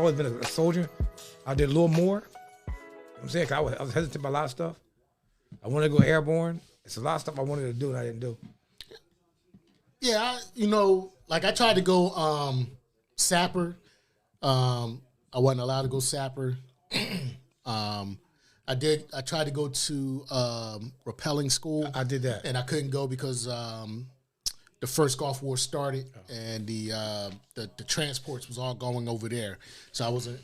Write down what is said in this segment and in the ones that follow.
always been a soldier. I did a little more. You know what I'm saying? 'Cause I was hesitant about a lot of stuff. I wanted to go airborne. It's a lot of stuff I wanted to do and I didn't do. Yeah, I tried to go sapper. I wasn't allowed to go sapper. I tried to go to rappelling school. I did that. And I couldn't go because the first Gulf War started and the transports was all going over there. So I wasn't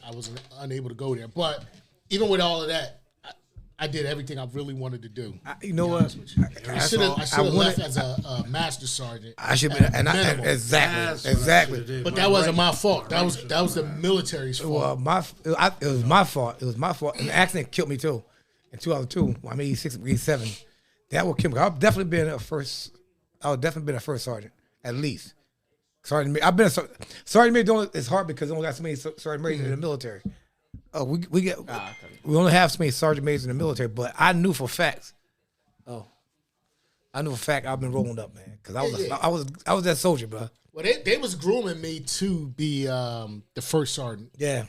unable to go there. But even with all of that, I did everything I really wanted to do. You know what? I should have left as a master sergeant. I should be, exactly. But that wasn't my fault. That was the military's fault. Well, it was my fault. It was my fault. And the accident killed me too. In 2002, I'm 86, 87. That would kill me. I've definitely been a first sergeant, at least. Sergeant, I've been a sergeant major. It's hard because we only got so many sergeant majors in the military. We only have so many sergeant majors in the military, but I knew for facts. I've been rolling up, man, because I was that soldier, bro. Well, they was grooming me to be the first sergeant. Yeah,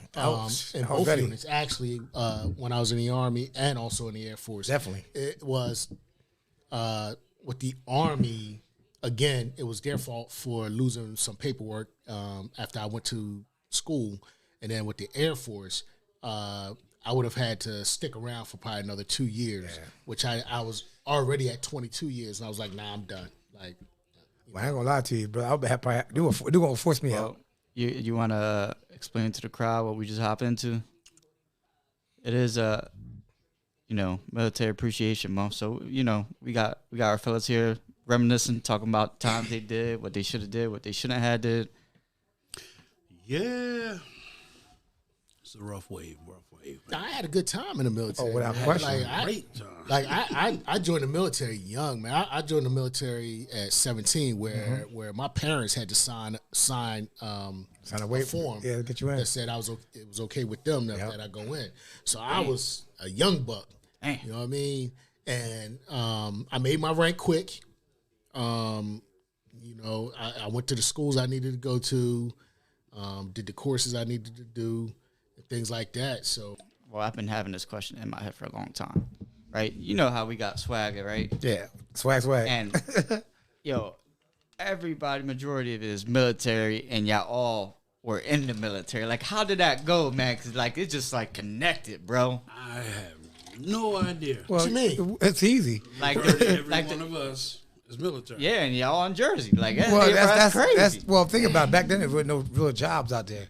in both units. Actually, when I was in the Army and also in the Air Force, definitely it was with the Army. Again, it was their fault for losing some paperwork after I went to school, and then with the Air Force, I would have had to stick around for probably another 2 years, which I was already at 22 years, and I was like, nah, I'm done. Like, well, I ain't gonna lie to you, bro. They're gonna force me out. You want to explain to the crowd what we just hopped into? It is Military Appreciation Month, so we got our fellas here reminiscing, talking about times they did, what they should have did, what they shouldn't have did. Yeah, it's a rough wave. I had a good time in the military. Oh, without question. Great time. I joined the military young, man. I joined the military at 17, where my parents had to sign a form to get you in. that said it was okay with them that I go in. So I was a young buck. Damn. You know what I mean? And I made my rank quick. I went to the schools I needed to go to, did the courses I needed to do, and things like that. So, well, I've been having this question in my head for a long time, right? You know how we got Swagga, right? Yeah, swag. And everybody, majority of it is military, and y'all all were in the military. Like, how did that go, man? Because it's just connected, bro. I have no idea. Well, what you mean? It's easy. Every one of us is military. Yeah, and y'all on Jersey. That's crazy. Think about it. Back then there were no real jobs out there.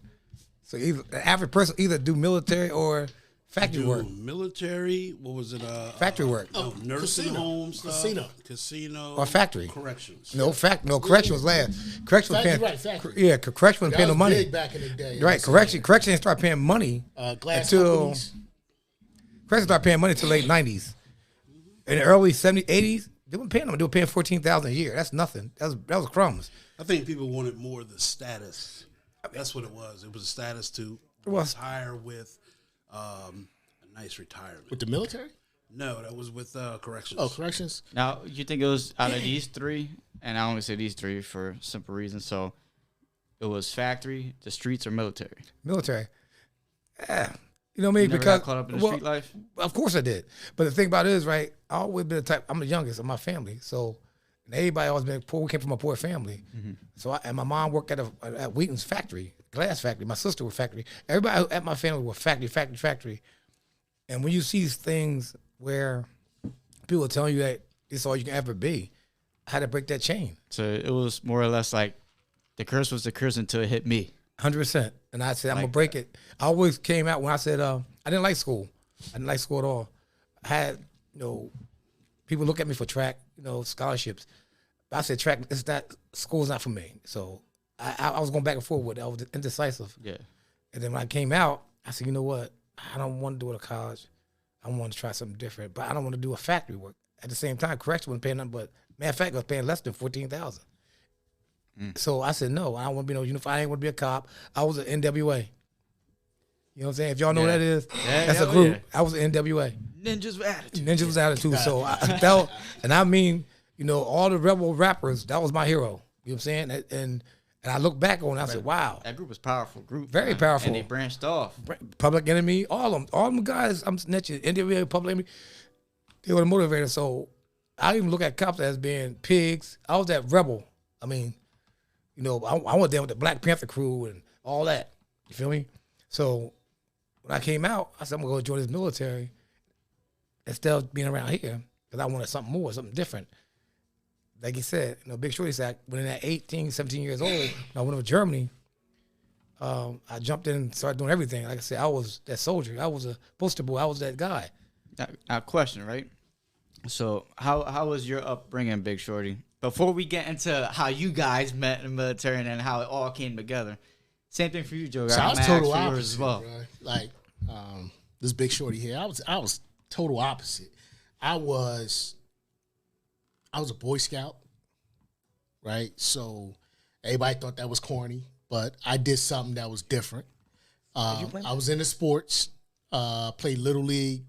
So the average person either do military or factory work. Military, what was it? Factory work. Nursing home stuff. Casino. Or factory. Corrections. No, correction was last. Correction was paying. Factory. Yeah, correction was paying no money. Big back in the day. Right, correction didn't start paying money glass until companies. correction started paying money until late 90s. In the early 70s, 80s, they weren't paying them. They were paying $14,000 a year. That's nothing. That was crumbs. I think people wanted more of the status. That's what it was. It was a status to retire with a nice retirement. With the military? No, that was with corrections. Oh, corrections? Now, you think it was out of these three, and I only say these three for simple reasons, so it was factory, the streets, or military? Military. Yeah. You know what I mean? Never Because got caught up in the street life? Of course I did. But the thing about it is, right, I always been the type, I'm the youngest of my family. So everybody always been poor. We came from a poor family. Mm-hmm. So and my mom worked at Wheaton's factory, glass factory. My sister was factory. Everybody at my family was factory. And when you see things where people are telling you that it's all you can ever be, I had to break that chain. So it was more or less like the curse was the curse until it hit me. 100%. And I said, I'm going to break it. I always came out when I said, I didn't like school. I didn't like school at all. I had, people look at me for track, scholarships. But I said, school's not for me. So I was going back and forth with it. I was indecisive. Yeah. And then when I came out, I said, you know what? I don't want to do it at college. I want to try something different. But I don't want to do a factory work. At the same time, correction wasn't paying nothing but, matter of fact, I was paying less than $14,000. So I said, no, I don't want to be no uniform. I ain't want to be a cop. I was an NWA. You know what I'm saying? If y'all know what that is, that's a group. Yeah. I was an NWA. Ninjas with attitude. So I felt, and I mean, all the rebel rappers, that was my hero. You know what I'm saying? And And I look back on it, I said, wow. That group was powerful group. Very powerful. And they branched off. Public Enemy, all of them guys, I'm snitching, NWA, Public Enemy, they were the motivators. So I even look at cops as being pigs. I was that rebel. I mean, you know, I went there with the Black Panther crew and all that. You feel me? So when I came out, I said, I'm going to go join this military instead of being around here because I wanted something more, something different. Like he said, you know, Big Shorty said, when at 18, 17 years old, when I went over to Germany, I jumped in and started doing everything. Like I said, I was that soldier. I was a poster boy. I was that guy. Now, question, right? So how was your upbringing, Big Shorty? Before we get into how you guys met in the military and then how it all came together, same thing for you, Joe. So I was total opposite, as well. bro. Like this Big Shorty here, I was total opposite. I was a Boy Scout, right? So everybody thought that was corny, but I did something that was different. I was into sports, played Little League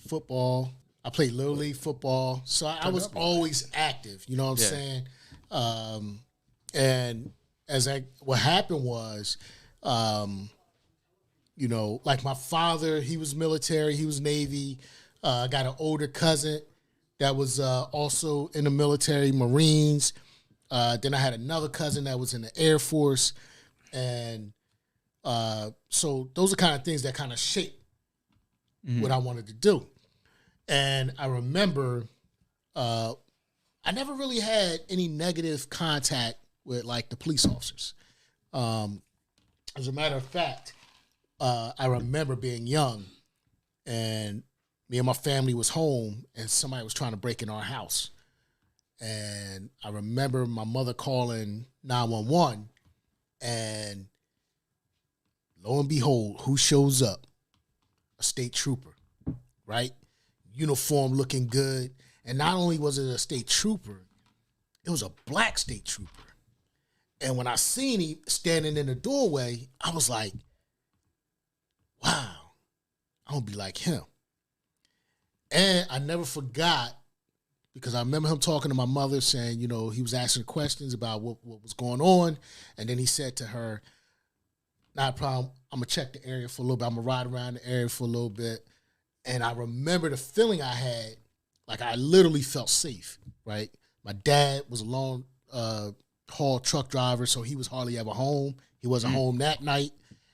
football. I played Little League football. So I was always active, you know what I'm saying? And what happened was, you know, like my father, he was military, he was Navy. I got an older cousin that was also in the military, Marines. Then I had another cousin that was in the Air Force. And so those are kind of things that kind of shaped what I wanted to do. And I remember I never really had any negative contact with, like, the police officers. As a matter of fact, I remember being young and me and my family was home and somebody was trying to break in our house. And I remember my mother calling 911 and lo and behold, who shows up? A state trooper, right? Uniform looking good. And not only was it a state trooper, it was a black state trooper. And when I seen him standing in the doorway, I was like, wow, I'm going to be like him. And I never forgot, because I remember him talking to my mother saying, you know, he was asking questions about what was going on. And then he said to her, not a problem, I'm going to check the area for a little bit. I'm going to ride around the area for a little bit. And I remember the feeling I had, like I literally felt safe, right? My dad was a long haul truck driver, so he was hardly ever home. He wasn't home that night.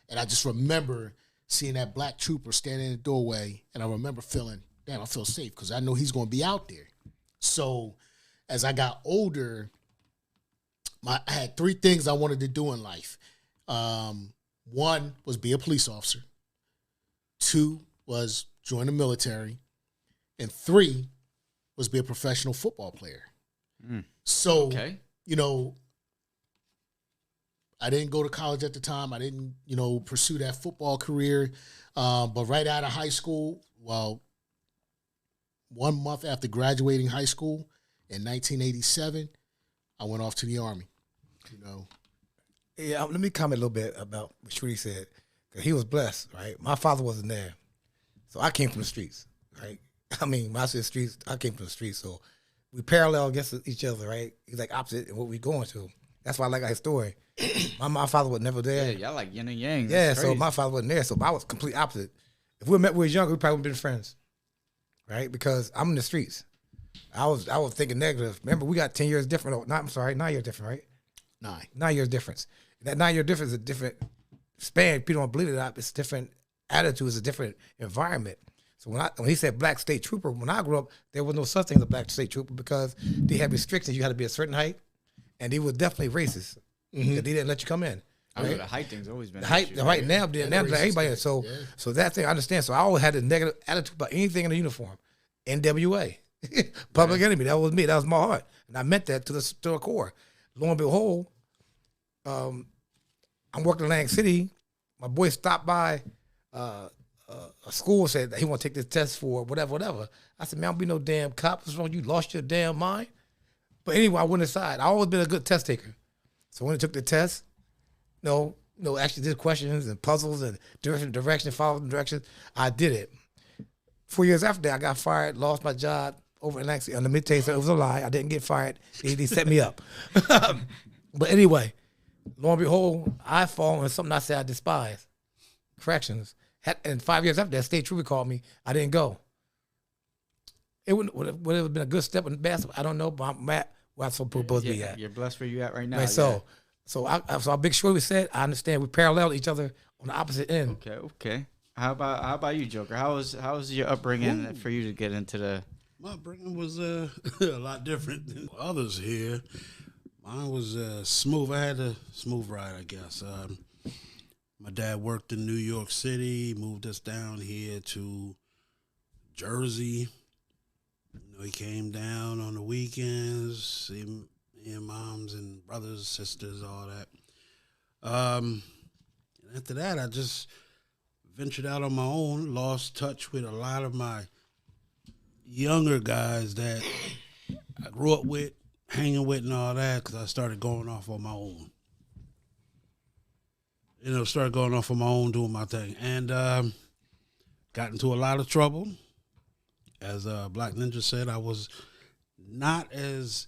And I just remember seeing that black trooper standing in the doorway, and I remember feeling, damn, I feel safe because I know he's going to be out there. So as I got older, I had three things I wanted to do in life. One was be a police officer. Two was join the military. And three was be a professional football player. So, you know, I didn't go to college at the time. I didn't, you know, pursue that football career. But right out of high school, well, 1 month after graduating high school in 1987, I went off to the Army, you know. Yeah, let me comment a little bit about what Shorty said. He was blessed, right? My father wasn't there. So I came from the streets, right? I mean, when I say streets, I came from the streets. So we parallel against each other, right? He's like opposite in what we're going to. That's why I like his story. My father was never there. Yeah, y'all like yin and yang. Yeah, so my father wasn't there. So I was complete opposite. If we met when we was younger, we probably would have been friends, right? Because I'm in the streets. I was thinking negative. Remember, we got 10 years different. 9 years different, right? 9 years difference. That 9 year difference is a different span. People don't believe it. It's a different attitude. It's a different environment. So when he said black state trooper, when I grew up, there was no such thing as a black state trooper because they had restrictions. You had to be a certain height, and he was definitely racist. They didn't let you come in. I know the height thing's always been the height. Right now, everybody. So that thing I understand. So I always had a negative attitude about anything in the uniform. NWA, Public Enemy. That was me. That was my heart, and I meant that to the core. Lo and behold, I'm working in Atlantic City. My boy stopped by a school and said that he want to take this test for whatever. I said, man, I don't be no damn cop. What's wrong? You lost your damn mind? But anyway, I went inside. I always been a good test taker. So when I took the test, actually did questions and puzzles and different directions, followed directions. I did it. 4 years after that, I got fired, lost my job over in Atlantic City. And let me tell you something, it was a lie. I didn't get fired. They set me up. But anyway, Lo and behold, I fall into something I said I despise. Corrections. And 5 years after that, State Trooper called me. I didn't go. It would have been a good step in basketball. I don't know, but I'm at where I'm supposed to be at. You're blessed where you at right now. Right, so our Big Shorty said, I understand we parallel each other on the opposite end. Okay. How about you, Joker? How was your upbringing for you to get into the? My upbringing was a lot different than others here. Mine was smooth. I had a smooth ride, I guess. My dad worked in New York City, moved us down here to Jersey. You know, he came down on the weekends, see me and moms and brothers, sisters, all that. And after that, I just ventured out on my own, lost touch with a lot of my younger guys that I grew up with, hanging with and all that, because I started going off on my own. Started going off on my own, doing my thing. And got into a lot of trouble. As Black Ninja said, I was not as,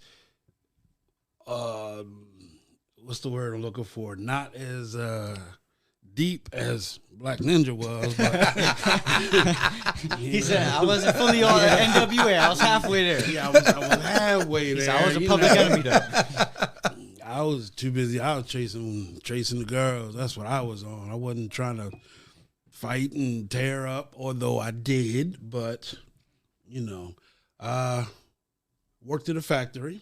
what's the word I'm looking for? Not as deep as Black Ninja was. But He said, I wasn't fully on NWA. I was halfway there. Yeah, I was halfway there. I was a public enemy, though. I was too busy. I was chasing the girls. That's what I was on. I wasn't trying to fight and tear up, although I did. But, worked at a factory.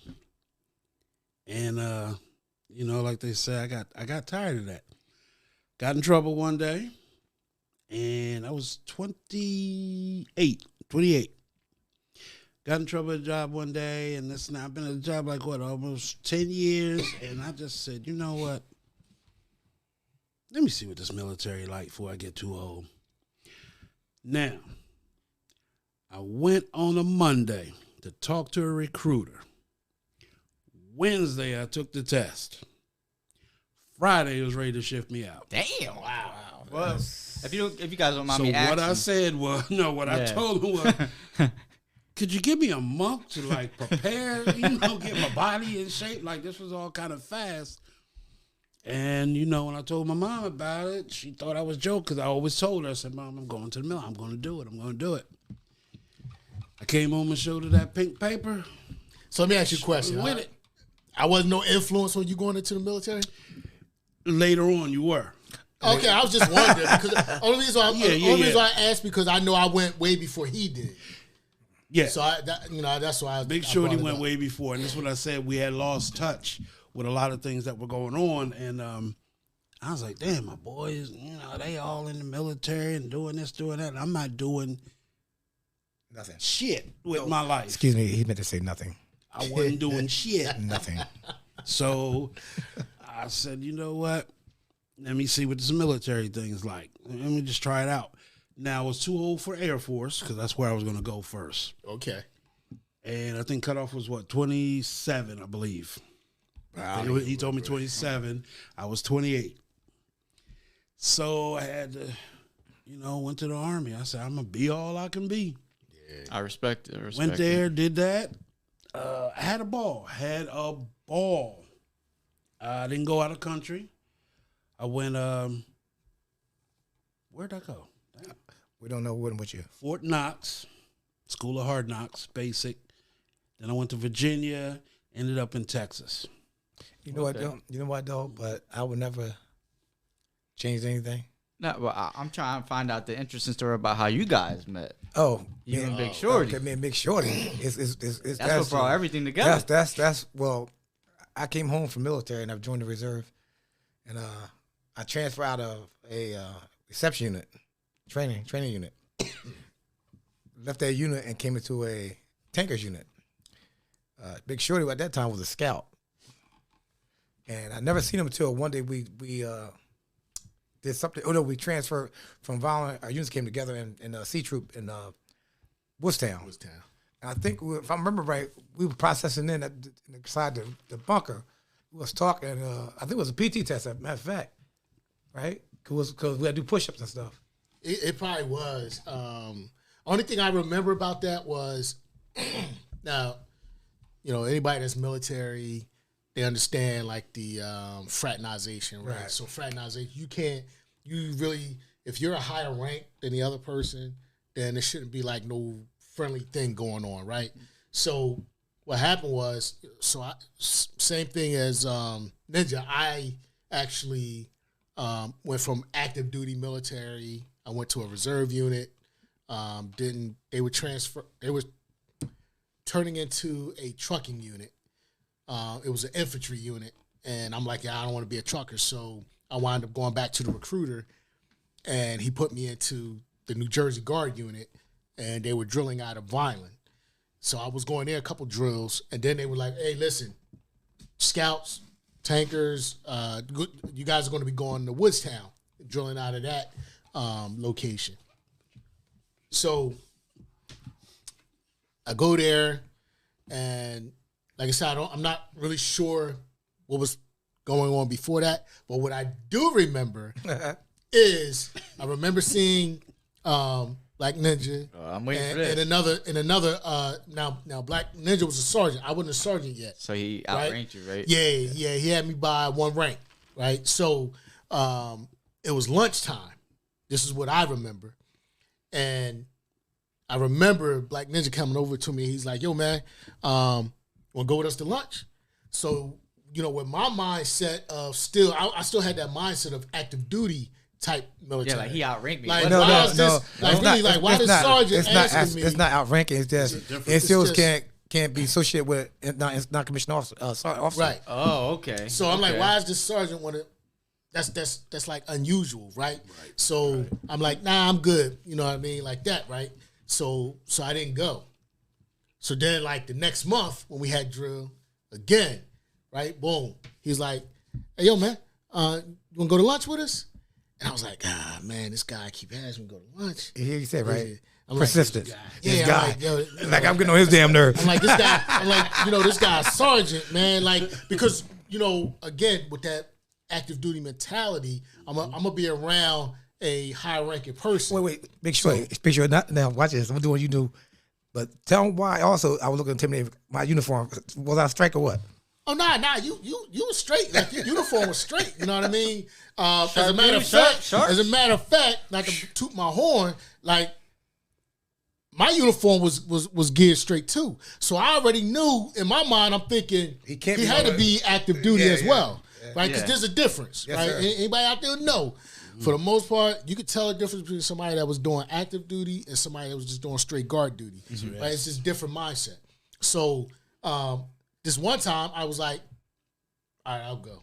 And, like they say, I got tired of that. Got in trouble one day. And I was 28. Got in trouble at a job one day, and I've been at a job almost 10 years, and I just said, you know what? Let me see what this military like before I get too old. Now, I went on a Monday to talk to a recruiter. Wednesday, I took the test. Friday, it was ready to shift me out. Damn! Wow. Well, if you guys don't mind me asking, what I said was, I told him was, could you give me a month to prepare, get my body in shape? This was all kind of fast. And, when I told my mom about it, she thought I was joking because I always told her, I said, Mom, I'm going to the mill. I'm going to do it. I came home and showed her that pink paper. So let me ask you a question. With it. I wasn't no influence on you going into the military? Later on, you were. Okay, I was just wondering because only reason why I asked because I know I went way before he did. Yeah. So that's why Big Shorty went way before, and this is what I said. We had lost touch with a lot of things that were going on, and I was like, "Damn, my boys, they all in the military and doing this, doing that. And I'm not doing nothing, shit with my life." Excuse me, he meant to say nothing. I wasn't doing shit, nothing. So I said, you know what? Let me see what this military thing is like. Let me just try it out. Now, I was too old for Air Force because that's where I was going to go first. Okay. And I think cutoff was, 27, I believe. Wow. He told me 27. I was 28. So I had to, went to the Army. I said, I'm going to be all I can be. Yeah. I respect it. Went there, did that. Had a ball. I didn't go out of country. I went, where'd I go? We don't know when with you. Fort Knox, School of Hard Knocks, basic. Then I went to Virginia, ended up in Texas. You know what though? But I would never change anything. No, well, I'm trying to find out the interesting story about how you guys met. Oh, you and Big Shorty. Okay, me and Big Shorty. That's what brought everything together. That's well, I came home from military and I've joined the reserve, and I transferred out of a reception unit, training unit. Left that unit and came into a tankers unit. Big Shorty at that time was a scout, and I never seen him until one day we did something. Oh no, we transferred from violent. Our units came together in C Troop in Woodstown. And I think if I remember right, we were processing inside the bunker. We was talking. I think it was a PT test. As a matter of fact, right? Because we had to do push-ups and stuff. It probably was. Only thing I remember about that was now, anybody that's military, they understand like the fraternization, right? Right. So fraternization, if you're a higher rank than the other person, then there shouldn't be like no friendly thing going on, right? So what happened was, same thing as Ninja. I actually went from active duty military. I went to a reserve unit. They were turning into a trucking unit. It was an infantry unit, and I'm like, yeah, I don't want to be a trucker. So I wound up going back to the recruiter, and he put me into the New Jersey Guard unit, and they were drilling out of Vineland. So I was going there a couple drills, and then they were like, hey, listen, scouts, tankers, you guys are going to be going to Woodstown, drilling out of that location. So I go there, and like I said, I'm not really sure what was going on before that, but what I do remember is I remember seeing Black Ninja. I'm waiting for this. And another. Now Black Ninja was a sergeant. I wasn't a sergeant yet. So he outranked you, right? Yeah. He had me by 1 rank, right? So it was lunchtime. This is what I remember, and I remember Black Ninja coming over to me. He's like, "Yo, man, want to go with us to lunch?" So with my mindset of I still had that mindset of active duty type military. Yeah, like he outranked me. Like, No. why does sergeant asking me? It's not outranking. It's just NCOs can't be associated with non-commissioned officer. Right. Oh, okay. So I'm like, why is this sergeant want to? That's like unusual, right? So I'm like, nah, I'm good. You know what I mean, like that, right? So I didn't go. So then, like the next month when we had drill again, right? Boom. He's like, hey, yo, man, you want to go to lunch with us? And I was like, man, this guy keep asking me to go to lunch. Here you said, right? I'm Persistent. Like, this guy. guy. I'm getting on his damn nerves. I'm like, this guy. I'm like, this guy's sergeant, man. Like, because again, with that active duty mentality, I'm gonna be around a high ranking person. Wait, make sure. Now watch this. I'm gonna do what you do, but tell them why. Also, I was looking intimidated. My uniform, was I strike or what? Oh nah, you were straight. Like your uniform was straight. You know what I mean? As a matter of fact, not to toot my horn, like my uniform was geared straight too. So I already knew in my mind. I'm thinking he had to be active duty as well, right? Because there's a difference, right? Sir. Anybody out there know? For the most part, you could tell the difference between somebody that was doing active duty and somebody that was just doing straight guard duty. Right? It's just different mindset. So this one time, I was like, all right, I'll go.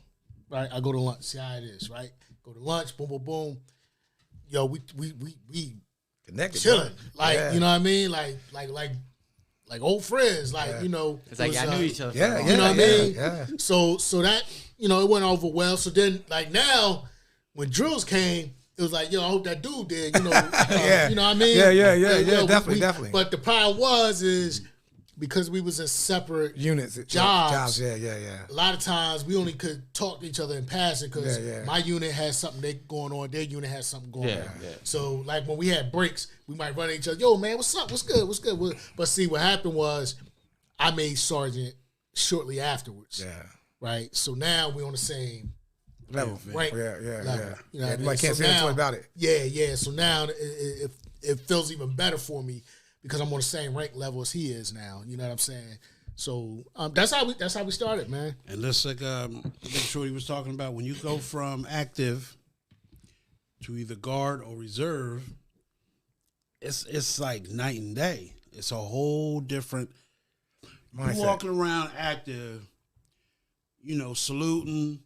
Right? I go to lunch, see how it is, right? Go to lunch, boom, boom, boom. Yo, we Connected, chilling. Like, you know what I mean? Like old friends. Like, It's like I knew each other. Yeah, you know what I mean? Yeah. So that, it went over well. So then, like now, when drills came, it was like, yo, I hope that dude did, you know what I mean? Yeah, definitely. But the problem is because we was in separate units, jobs. Yeah. A lot of times we only could talk to each other in passing because my unit has something they going on, their unit has something going on. Yeah. So like when we had breaks, we might run at each other. Yo, man, what's up? What's good? But see, what happened was I made sergeant shortly afterwards. Yeah. Right. So now we're on the same level. Right. Yeah. You know what I mean? I can't say anything about it. Yeah. So now it feels even better for me because I'm on the same rank level as he is now. You know what I'm saying? So that's how we started, man. And let's make sure he was talking about when you go from active to either guard or reserve, it's like night and day. It's a whole different mindset. You walking around active, saluting,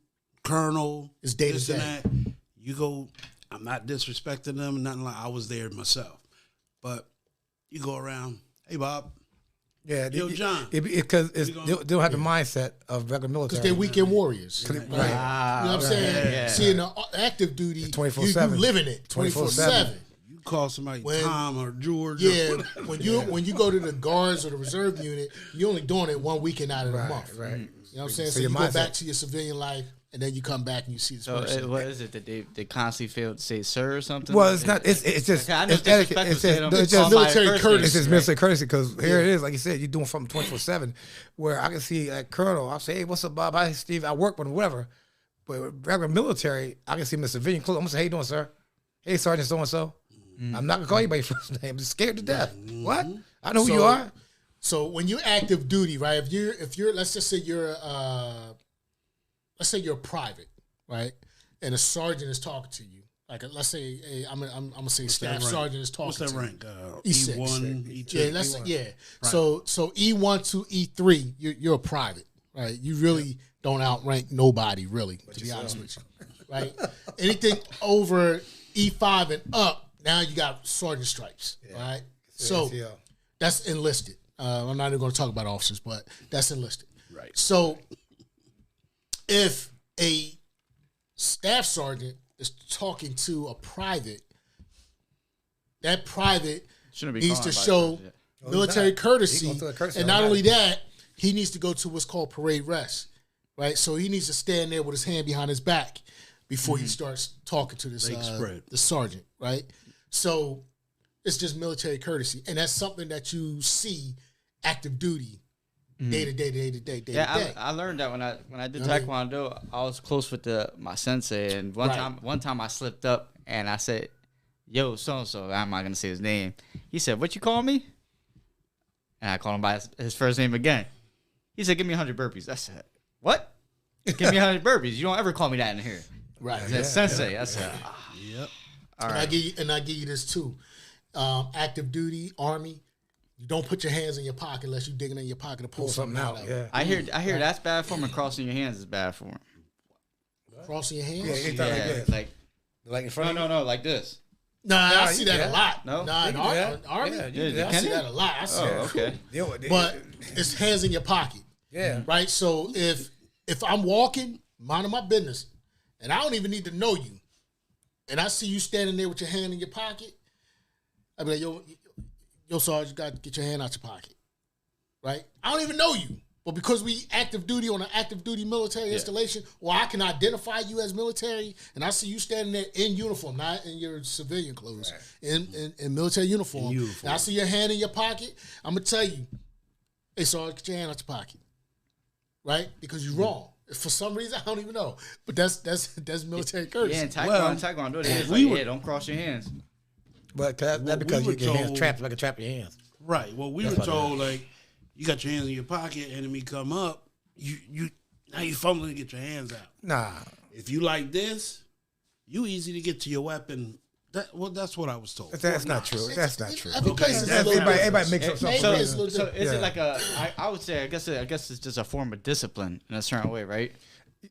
colonel, it's day this to day. and that. You go, I'm not disrespecting them, nothing like I was there myself. But you go around, hey Bob. Yeah, yo, John. Because they don't have the mindset of regular military. Because they're weekend warriors. Right. You know what I'm saying? Yeah. See, in the active duty, you 24/7. living it 24/7. You call somebody Tom or George. Yeah, when you go to the guards or the reserve unit, you're only doing it 1 weekend out of the month. Right. You know what I'm saying? So you go back to your civilian life and then you come back and you see this So person. what is it that they constantly fail to say sir or something? Well, it's not. It's just. I know It's etiquette. disrespectful It's to just, them. it's Call just my military first courtesy. name, It's just right? military courtesy because here it is, like you said, you're doing something 24/7. Where I can see like Colonel, I'll say, "Hey, what's up, Bob? Hi, Steve. I work with him, whatever." But regular military, I can see him in civilian clothes. I'm gonna say, "How you doing, sir? Hey, Sergeant, so and so." I'm not gonna call you by your first name. I'm just scared to death. What? I know who you are. So when you're active duty, right? If you're let's just say you're a private, right? And a sergeant is talking to you. Like let's say I'm gonna say staff sergeant is talking. What's that to rank? you. E1, E2. Yeah, Right. So E1 to E3, you're a private, right? You really don't outrank nobody, really, to be honest with you, right? Anything over E5 and up, now you got sergeant stripes, right? So that's enlisted. I'm not even going to talk about officers, but that's enlisted. Right. So if a staff sergeant is talking to a private, that private Shouldn't be needs calling to by show first, military courtesy. He gonna throw a courtesy And on not that. only that, he needs to go to what's called parade rest, right? So he needs to stand there with his hand behind his back before he starts talking to this the sergeant, right? So it's just military courtesy, and that's something that you see active duty day to day. Yeah, I learned that when I did Taekwondo. I was close with my sensei, and one time I slipped up and I said, "Yo, so and so." I'm not gonna say his name. He said, "What you call me?" And I called him by his first name again. He said, "Give me 100 burpees." I said, "What? Give me 100 burpees? You don't ever call me that in here." Right. I said, "Sensei." I said, Yep. "All And right." I give you this too. Active duty, Army, you don't put your hands in your pocket unless you're digging in your pocket to pull something out. Yeah. I hear that's bad form, and crossing your hands is bad form. Crossing your hands? Yeah, like in front of you? No, like this. Nah, I see you that can. a lot. No? Nah, in You can do that. Army? Yeah, you I can see it? that a lot. I see Oh, that. okay. But it's hands in your pocket. Yeah. Right? So if I'm walking, minding my business, and I don't even need to know you, and I see you standing there with your hand in your pocket, I'd be like, yo, Sarge, you got to get your hand out your pocket. Right? I don't even know you. But because we active duty on an active duty military installation, or I can identify you as military, and I see you standing there in uniform, not in your civilian clothes, in military uniform. And I see your hand in your pocket, I'm going to tell you, hey, Sarge, get your hand out your pocket. Right? Because you're wrong. For some reason, I don't even know. But that's military courtesy. Yeah, in Taekwondo, they is like, don't cross your hands. But that's because your hands trapped, like a trap your hands. Right. Well, we were told, like, you got your hands in your pocket, enemy come up, now you fumbling to get your hands out. Nah. If you like this, you easy to get to your weapon. That's what I was told. That's not true. That's not true. Every place is a little different. Everybody makes up something. So crazy. is it like I would say, I guess it's just a form of discipline in a certain way, right?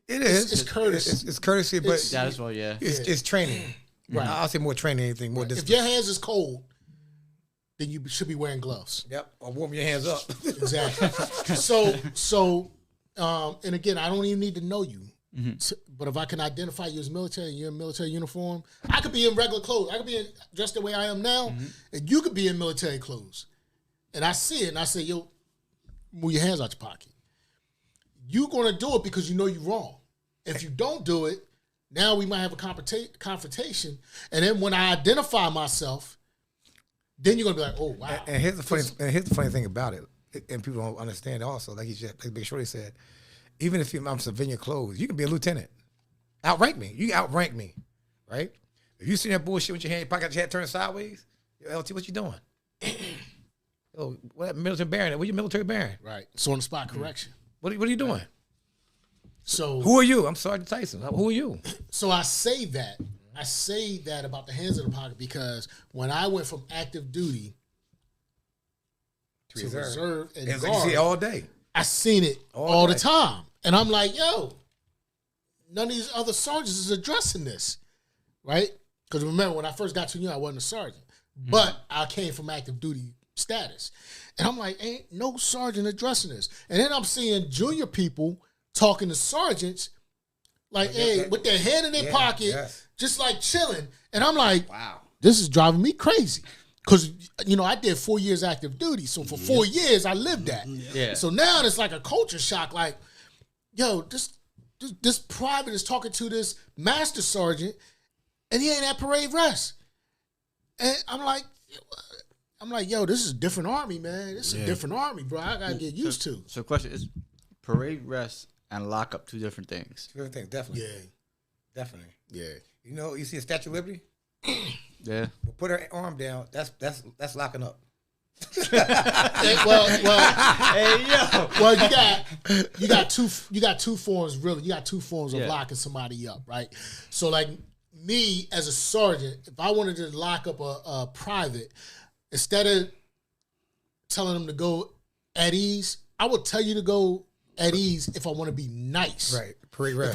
It is. It's courtesy. It's courtesy, but That as well, yeah. it's training. Right. I'll say more training than anything, more If discipline. your hands is cold, then you should be wearing gloves. Yep. Or warm your hands up. Exactly. So, and again, I don't even need to know you. So, but if I can identify you as military and you're in military uniform, I could be in regular clothes. I could be dressed the way I am now, and you could be in military clothes. And I see it, and I say, yo, move your hands out your pocket. You're going to do it because you know you're wrong. If you don't do it, now we might have a confrontation. And then when I identify myself, then you're gonna be like, "Oh wow!" And here's the funny thing about it, and people don't understand also. Like Big Shorty said, even if I'm civilian clothes, you can be a lieutenant. Outrank me. You outrank me, right? If you see that bullshit with your hand in your pocket, your head turned sideways, yo, LT, what you doing? Yo, what military baron? What you military baron? Right. So on the spot correction. What are you doing? So Who are you? I'm Sergeant Tyson. Who are you? So I say that about the hands in the pocket because when I went from active duty to reserve and It's guard, like you see it all day. I seen it all the time. And I'm like, yo, none of these other sergeants is addressing this. Right? Because remember, when I first got to you, I wasn't a sergeant. But I came from active duty status. And I'm like, ain't no sergeant addressing this. And then I'm seeing junior people talking to sergeants like, hey, with their hand in their pocket, just like chilling. And I'm like, wow, this is driving me crazy. Because, I did 4 years active duty. So for 4 years, I lived that. Yeah. So now it's like a culture shock. Like, yo, this this private is talking to this master sergeant, and he ain't at parade rest. And I'm like, yo, this is a different army, man. This is a different army, bro. I gotta get used to. So, question is, parade rest and lockup 2 different things. 2 different things, definitely. Yeah, Definitely. yeah. You know, you see a Statue of Liberty? Yeah. We'll put her arm down. That's locking up. Well, Hey yo. well, you got two forms, really. You got 2 forms of Yeah. locking somebody up, right? So, like me as a sergeant, if I wanted to lock up a private, instead of telling them to go at ease, I would tell you to go at ease if I want to be nice. Right. Parade rest.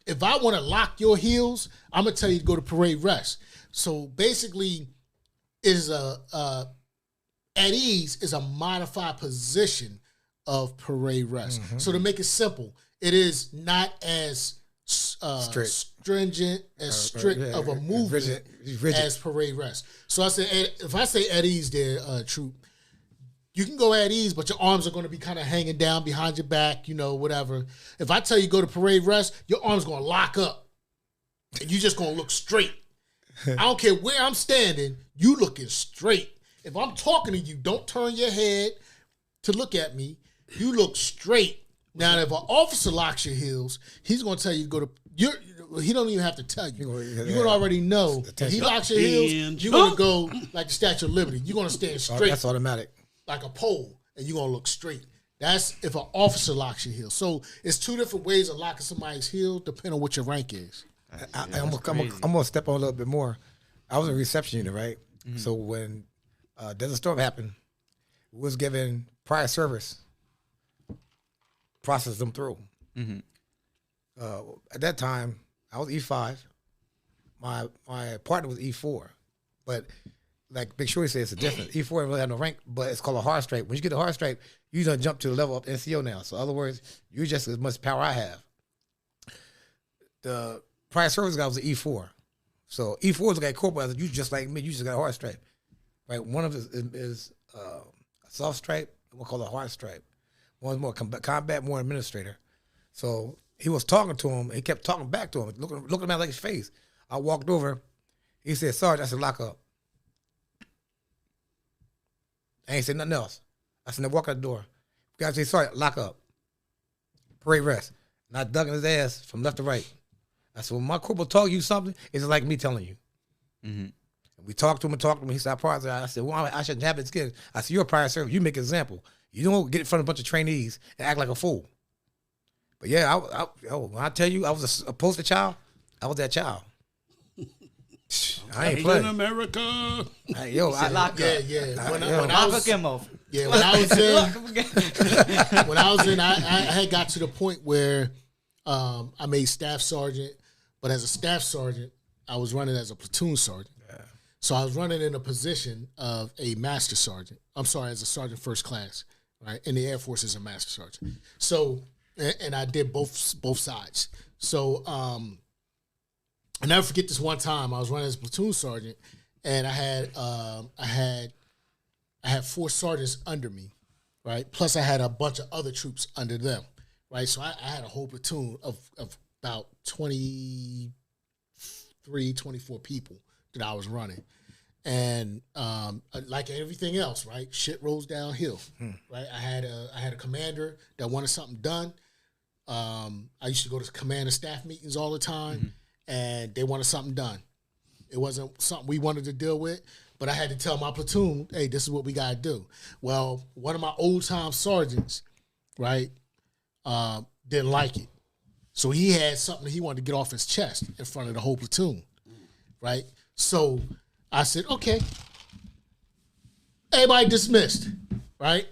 If I want to lock your heels, I'm gonna tell you to go to parade rest. So basically, is at ease is a modified position of parade rest. Mm-hmm. So to make it simple, it is not as stringent, as strict of a movement rigid. as parade rest. So I say, if I say at ease there, troop, you can go at ease, but your arms are going to be kind of hanging down behind your back, whatever. If I tell you go to parade rest, your arms going to lock up, and you're just going to look straight. I don't care where I'm standing, you looking straight. If I'm talking to you, don't turn your head to look at me. You look straight. Now, if an officer locks your heels, he's going to tell you to go to. He don't even have to tell you. You're going to already know. If he locks your heels, you're going to go like the Statue of Liberty. You're going to stand straight. That's automatic. Like a pole, and you're going to look straight. That's if an officer locks your heels. So it's 2 different ways of locking somebody's heel, depending on what your rank is. I'm gonna step on a little bit more. I was a reception unit, right? Mm-hmm. So when Desert Storm happened, we was given prior service, process them through. Mm-hmm. At that time, I was E5. My partner was E4, but like Big Shorty said, it's a difference. E4 didn't really have no rank, but it's called a hard stripe. When you get a hard stripe, you done jump to the level of NCO now. So in other words, you just as much power I have. The prior service guy was an E4. So E4 is like corporal. You just like me. You just got a hard stripe, right? One of it is a soft stripe. We'll call it a hard stripe. One's more combat, more administrator. So he was talking to him. He kept talking back to him, looking at him like his face. I walked over. He said, "Sarge," I said, "Lock up." I ain't said nothing else. I said, "Now walk out the door." The guy said, "Sarge, lock up. Parade rest." And I dug in his ass from left to right. I said, when my corporal told you something, it's like me telling you. Mm-hmm. And we talked to him. He said, I said, well, I shouldn't have it kids. I said, you're a prior service. You make an example. You don't get in front of a bunch of trainees and act like a fool. But yeah, when I tell you I was a poster child, I was that child. I ain't playing. In America. Lock up. Yeah. When I was when I was in, I had got to the point where I made staff sergeant, but as a staff sergeant, I was running as a platoon sergeant. Yeah. So I was running in a position of a master sergeant. I'm sorry, as a sergeant first class, right? In the Air Force as a master sergeant. So, and I did both sides. So, I'll never forget this one time I was running as a platoon sergeant, and I had 4 sergeants under me, right? Plus I had a bunch of other troops under them, right? So I had a whole platoon of about 23, 24 people that I was running. And like everything else, right? Shit rolls downhill, right? I had a commander that wanted something done. I used to go to commander staff meetings all the time, and they wanted something done. It wasn't something we wanted to deal with, but I had to tell my platoon, hey, this is what we got to do. Well, one of my old-time sergeants, right, didn't like it. So he had something he wanted to get off his chest in front of the whole platoon, right? So I said, okay, everybody dismissed, right?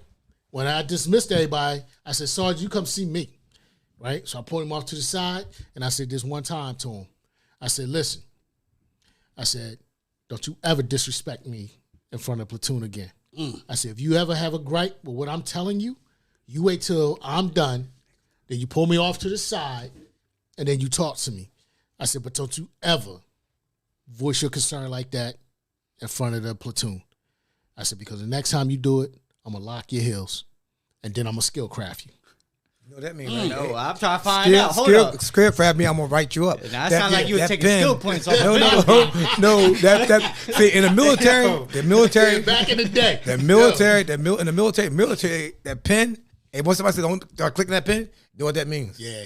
When I dismissed everybody, I said, Sarge, you come see me, right? So I pulled him off to the side, and I said this one time to him. I said, listen, I said, don't you ever disrespect me in front of the platoon again. I said, if you ever have a gripe with what I'm telling you, you wait till I'm done, then you pull me off to the side, and then you talk to me. I said, but don't you ever voice your concern like that in front of the platoon. I said, because the next time you do it, I'm going to lock your heels, and then I'm going to skill craft you. You know what that means? Right? No, I'm trying to find out. Hold up. Script for me, I'm gonna write you up. Now, that sounds like you were taking skill points off. No. That see in the military, back in the day, in the military, that pen. And once somebody says don't start clicking that pen, you know what that means? Yeah,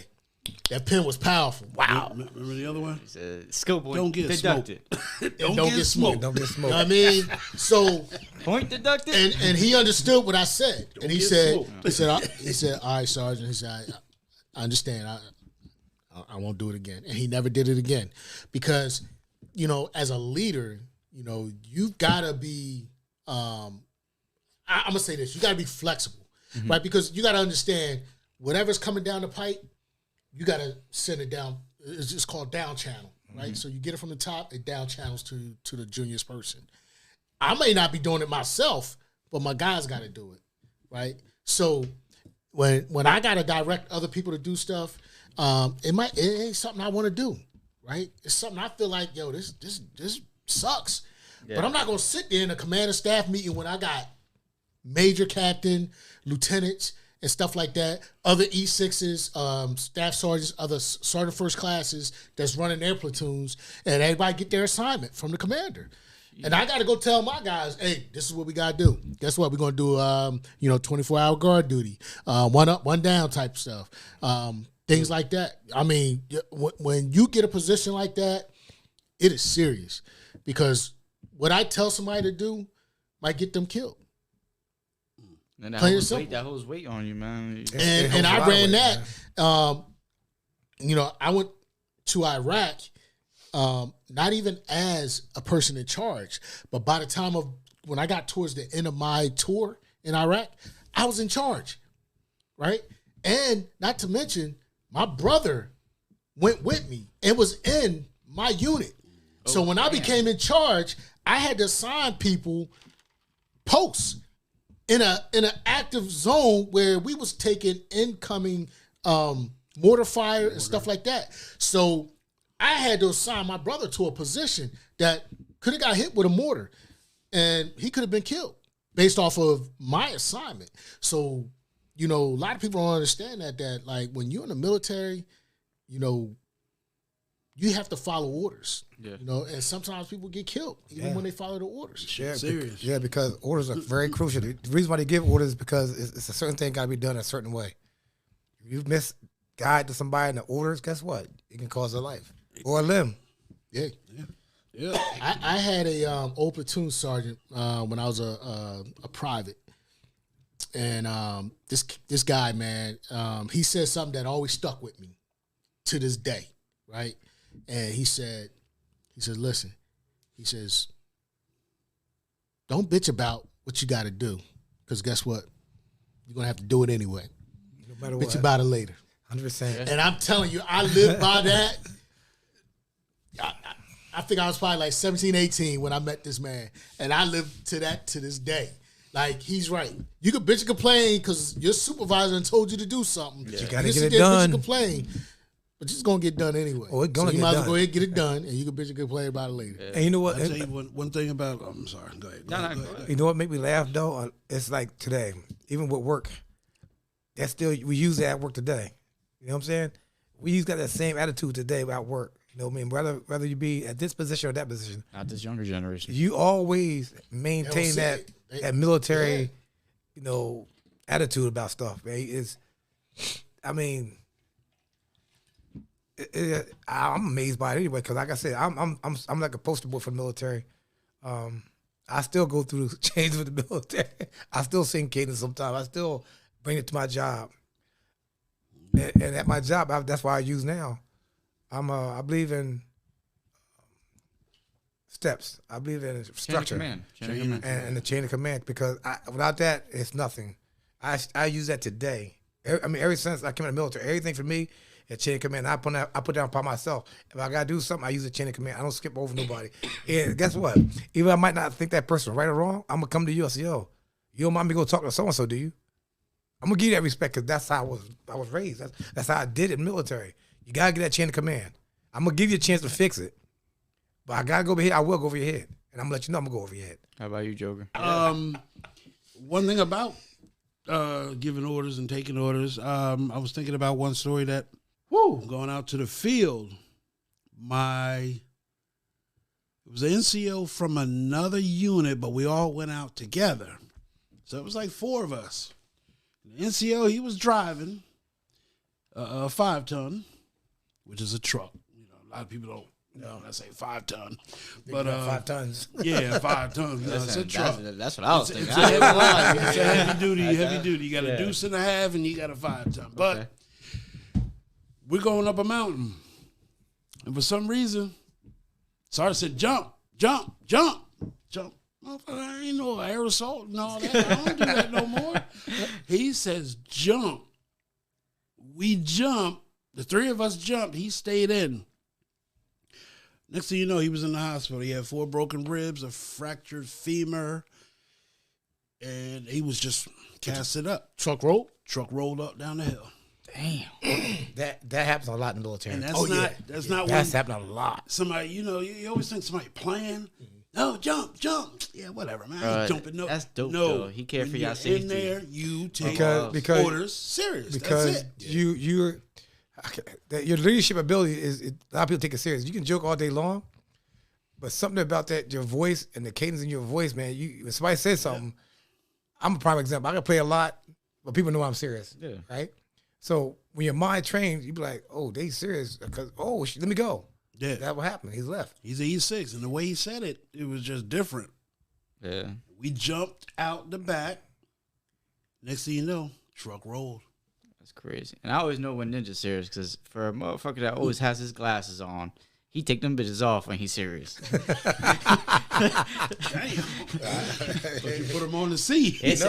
that pen was powerful. Wow. Remember the other one? Skill point. Don't get deducted. Don't get smoked. Don't get smoked. You know what I mean, so Point deducted. and he understood what I said, and he get said, smoked. he said, all right, Sergeant. He said, I understand. I won't do it again, and he never did it again, because as a leader, you've got to be. I'm gonna say this: you got to be flexible. Right, because you got to understand whatever's coming down the pipe, you got to send it down. It's just called down channel, right? So you get it from the top, it down channels to the juniorest person. I may not be doing it myself, but my guys got to do it, right? So when I got to direct other people to do stuff, it ain't something I want to do, right? It's something I feel like, yo, this sucks, but I'm not gonna sit there in a commander staff meeting when I got major captain, lieutenants, and stuff like that, other E6s, staff sergeants, other sergeant first classes that's running their platoons, and everybody get their assignment from the commander. And I got to go tell my guys, hey, this is what we got to do. Guess what? We're going to do, 24-hour guard duty, one up, one down type stuff, things like that. I mean, when you get a position like that, it is serious, because what I tell somebody to do might get them killed. And that holds weight on you, man. And I ran that. I went to Iraq, not even as a person in charge, but by the time of when I got towards the end of my tour in Iraq, I was in charge, right? And not to mention, my brother went with me and was in my unit. So when I became in charge, I had to assign people posts in an active zone where we was taking incoming mortar fire and stuff like that. So I had to assign my brother to a position that could have got hit with a mortar, and he could have been killed based off of my assignment. So, a lot of people don't understand that like when you're in the military, you have to follow orders. Yeah. And sometimes people get killed even when they follow the orders. Yeah, serious. Because orders are very crucial. The reason why they give orders is because it's a certain thing got to be done a certain way. If you misguide to somebody in the orders, guess what? It can cause their life or a limb. Yeah. I had a old platoon sergeant when I was a private, and this guy, man, he said something that always stuck with me to this day, right? And he said, listen, he says, don't bitch about what you got to do, because guess what? You're going to have to do it anyway. No matter bitch what. about it later. 100%. And I'm telling you, I live by that. I think I was probably like 17, 18 when I met this man. And I live to that to this day. Like, he's right. You can bitch and complain because your supervisor told you to do something. Yeah. You got to get it Bitch done. and complain. But it's going to get done anyway. Oh, it's going to so get you might as done. well go ahead and get it done, and you can bitch and complain about it later. And you know what? I'll tell you one thing about, I'm sorry, go ahead. Go ahead. You know what made me laugh, though? It's like today, even with work, we use that at work today. You know what I'm saying? We use that same attitude today about work. You know what I mean? Whether you be at this position or that position. Not this younger generation. You always maintain that military, attitude about stuff, man. I'm amazed by it anyway, because like I said, I'm like a poster boy for the military. I still go through the change with the military. I still sing cadence sometimes. I still bring it to my job, and at my job, that's why I use now. I believe in steps. I believe in structure. Chain of command. And the chain of command, because without that, it's nothing. I use that today. Ever since I came in the military, everything for me is chain of command. I put down by myself. If I gotta do something, I use a chain of command. I don't skip over nobody. And guess what? Even I might not think that person right or wrong, I'm gonna come to you and say, yo, you don't mind me go talk to so and so, do you? I'm gonna give you that respect, because that's how I was raised. That's how I did it in the military. You gotta get that chain of command. I'm gonna give you a chance to fix it, but I gotta go over here. I will go over your head, and I'm gonna let you know I'm gonna go over your head. How about you, Joker? One thing about giving orders and taking orders. I was thinking about one story that, going out to the field, it was an NCO from another unit, but we all went out together. So it was like 4 of us. The NCO, he was driving a 5-ton, which is a truck. You know, a lot of people don't know when I say 5-ton. But 5 tons. Yeah, 5 tons. No, it's a truck. That's what I was thinking. It's a heavy duty. You got a deuce and a half, and you got a 5-ton. But we're going up a mountain, and for some reason, Sergeant said, "Jump, jump, jump, jump." I ain't no aerosol and all that. I don't do that no more. He says, "Jump." We jumped. The 3 of us jumped. He stayed in. Next thing you know, he was in the hospital. He had 4 broken ribs, a fractured femur, and he was just casted up. Truck rolled up down the hill. Damn. That happens a lot in the military. And that's not That's happened a lot. Somebody, you always think somebody playing. No, jump. Yeah, whatever, man. I ain't jumping. No, that's dope. No, though. He cared for when y'all you're safety. in there, you take because orders serious. Because that's it. your leadership ability a lot of people take it serious. You can joke all day long, but something about that, your voice and the cadence in your voice, man. When somebody says something, I'm a prime example. I can play a lot, but people know I'm serious. Yeah. Right. So when your mind trained, you be like, "Oh, they serious," because let me go. Yeah, that what happened. He's left. He's an E6, and the way he said it, it was just different. Yeah. We jumped out the back. Next thing you know, truck rolled. That's crazy. And I always know when Ninja's serious because for a motherfucker that always has his glasses on, he take them bitches off when he's serious. Damn. But you put them on the seat. It's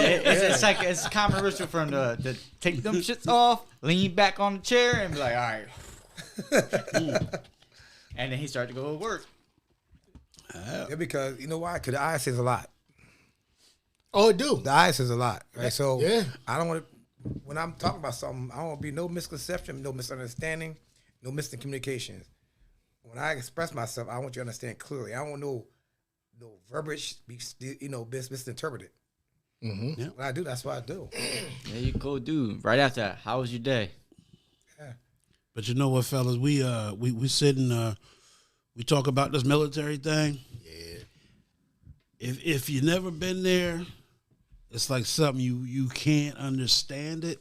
like it's a common ritual for him to take them shits off, lean back on the chair, and be like, all right. And then he started to go to work. Yeah, because you know why? Because the eye says a lot. Oh, it do. The eye says a lot, right? So yeah. I don't want to, when I'm talking about something, I don't want to be no misconception, no misunderstanding, no miscommunications. When I express myself, I want you to understand clearly. I don't want no verbiage be misinterpreted. Mm-hmm. Yeah. When I do, that's what I do. There you go, dude. Right after that, how was your day? Yeah. But you know what, fellas? We sit and we talk about this military thing. Yeah. If you never been there, it's like something you can't understand it.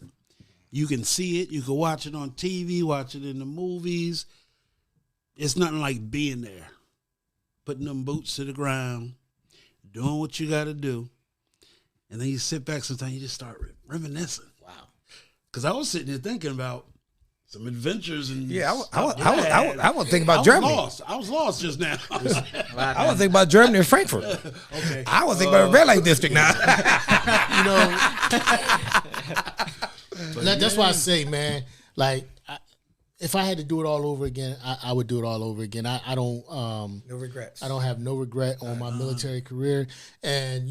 You can see it. You can watch it on TV, watch it in the movies. It's nothing like being there. Putting them boots to the ground, doing what you got to do. And then you sit back sometimes, you just start reminiscing. Wow. Because I was sitting there thinking about some adventures and I was thinking about Germany. I was lost just now. I was thinking about Germany and Frankfurt. Okay. I was thinking about the red light district now. That's why I say, man, like, if I had to do it all over again, I would do it all over again. I don't no regrets. I don't have no regret on my military career. And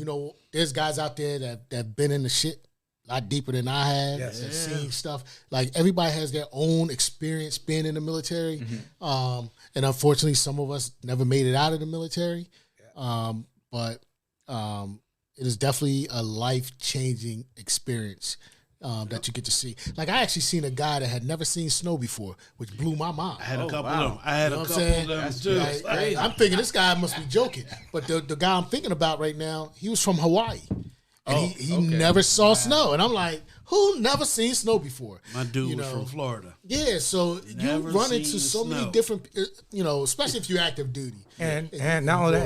there's guys out there that have been in the shit a lot deeper than I have. Yes. And seen stuff. Like, everybody has their own experience being in the military. Mm-hmm. And unfortunately, some of us never made it out of the military. Yeah. But it is definitely a life-changing experience. That you get to see. Like, I actually seen a guy that had never seen snow before, which blew my mind. I had a couple of them. I had a couple of them too. I'm thinking this guy must be joking. But the guy I'm thinking about right now, he was from Hawaii. And he never saw snow. And I'm like, who never seen snow before? My dude was from Florida. Yeah, so you run into so many different, especially if you're active duty. And not only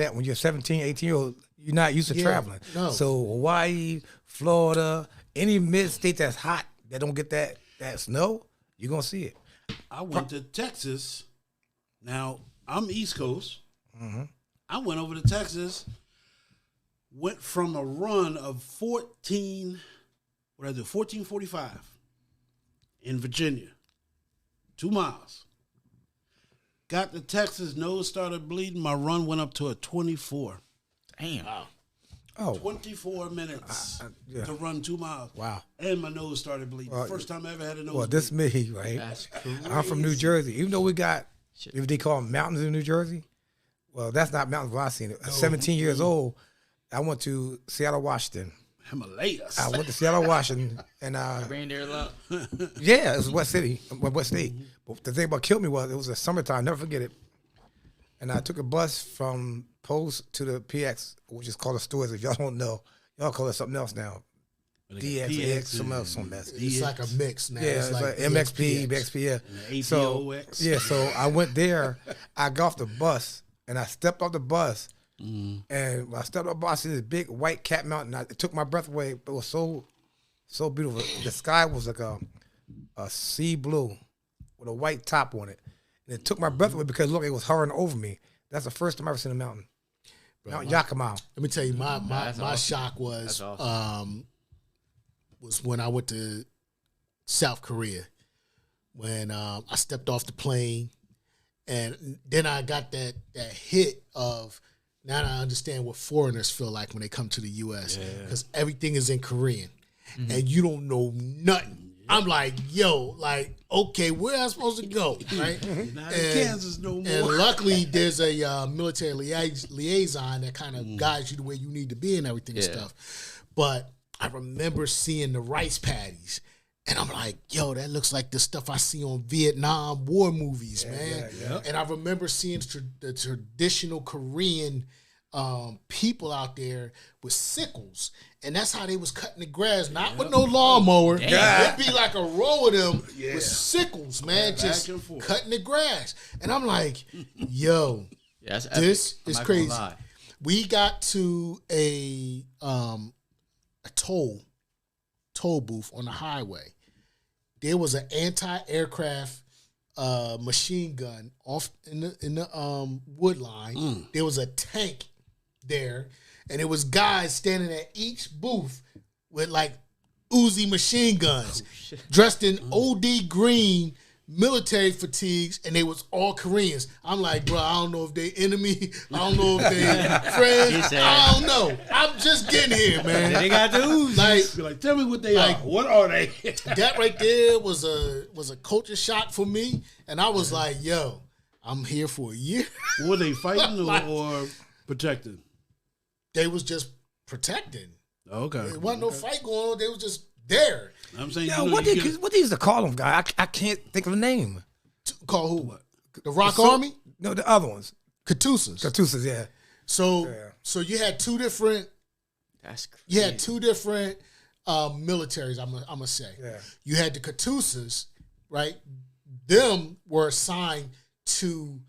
that, when you're 17, 18-year-old, you're not used to traveling. No. So Hawaii, Florida, any mid-state that's hot that don't get that snow, you're going to see it. I went to Texas. Now, I'm East Coast. Mm-hmm. I went over to Texas, went from a run of 1445 in Virginia, 2 miles. Got to Texas, nose started bleeding. My run went up to a 24. Damn. Wow. Oh, 24 minutes to run 2 miles. Wow. And my nose started bleeding. First time I ever had a nose bleed. This me, right? That's crazy. I'm from New Jersey. Even though we got, if they call them mountains in New Jersey, well, that's not mountains where I seen it. At 17 years old, I went to Seattle, Washington. Himalayas. I went to Seattle, Washington, and Reindeer love. yeah, it was West City, West State. But the thing about killed me was it was a summertime. Never forget it. And I took a bus from Post to the PX, which is called the Stores. If y'all don't know, y'all call it something else now. DX, something else, some mess. It's like a mix now. Yeah, it's like MXP, BXP, yeah. APOX. So I went there. I got off the bus, and I stepped off the bus. And when I stepped off the bus, I see this big white cat mountain. It took my breath away. It was so beautiful. The sky was like a sea blue with a white top on it. And it took my breath away because, look, it was hovering over me. That's the first time I've ever seen a mountain. Mount Yakima. Let me tell you, my shock was was when I went to South Korea. When I stepped off the plane, and then I got that hit of, now I understand what foreigners feel like when they come to the U.S. because everything is in Korean, and you don't know nothing. I'm like, yo, like, okay, where am I supposed to go, right? Not in Kansas no more. And luckily, there's a military liaison that kind of guides you the way you need to be and everything and stuff. But I remember seeing the rice paddies, and I'm like, yo, that looks like the stuff I see on Vietnam War movies, man. And I remember seeing the traditional Korean people out there with sickles, and that's how they was cutting the grass, not with no lawnmower. It'd be like a row of them with sickles, man, just cutting the grass. And I'm like, yo, this is crazy. We got to a toll booth on the highway. There was an anti-aircraft machine gun off in the wood line. There was a tank there, and it was guys standing at each booth with like Uzi machine guns, dressed in OD green military fatigues, and they was all Koreans. I'm like, bro, I don't know if they enemy, I don't know if they friends, I don't know. I'm just getting here, man. They got the Uzis. Like, tell me what they are. What are they? That right there was a culture shock for me, and I was like, yo, I'm here for a year. Were they fighting or protecting? They was just protecting. Okay. There wasn't no fight going on. They was just there. I'm saying, Yo, what they used to call them, guy? I can't think of the name. Call who? What? The Rock Army? No, the other ones. Katusas, yeah. So you had two different. That's crazy. You had two different militaries. I'm gonna say. Yeah. You had the Katusas, right? Them were assigned to